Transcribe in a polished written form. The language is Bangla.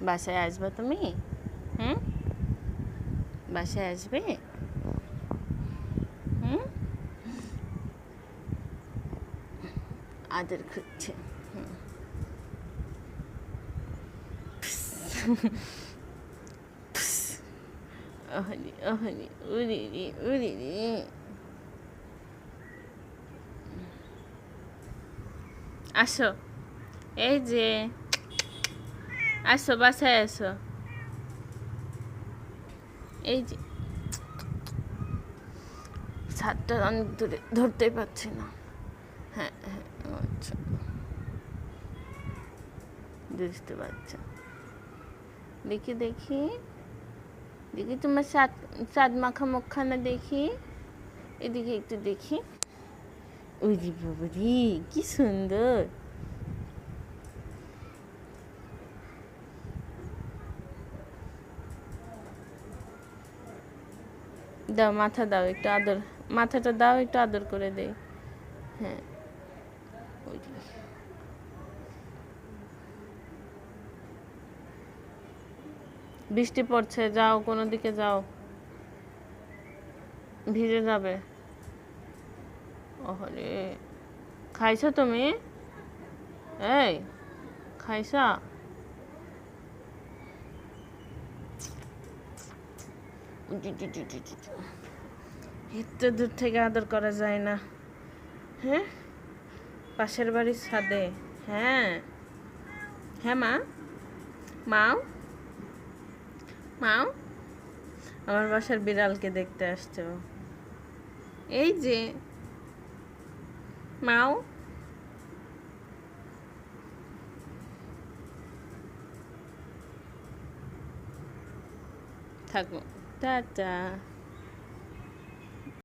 বাসায় আসবে তুমি? হুম, বাসায় আসবে? হুম, আদর খুঁজছে। ওহনি ওহনি, উরিরি উরিরি। আসো, এই যে আসো, বাসায় আসো। এই যে ছাদটা অনেক দূরে, ধরতেই পারছি না। হ্যাঁ হ্যাঁ, আচ্ছা, বুঝতে পারছো। দেখি দেখি দেখি তোমার চাঁদ মাখা মুখখানা দেখি, এদিকে একটু দেখি। ওরে বাবারি, কি সুন্দর। দাও, মাথা দাও একটু আদর, মাথাটা দাও একটু আদর করে দেই। হ্যাঁ, ওই যে। বৃষ্টি পড়ছে, যাও কোনো দিকে যাও, ভিজে যাবে। ওহরে, খাইছো তুমি? এই, খাইছা? এত দূর থেকে আদর করা যায় না। হ্যাঁ, পাশের বাড়ির ছাদে। হ্যাঁ হ্যাঁ, মা, মাও মাও, আমার বাসার বিড়ালকে দেখতে আসছো। এই যে মাও, থাকো, টাটা।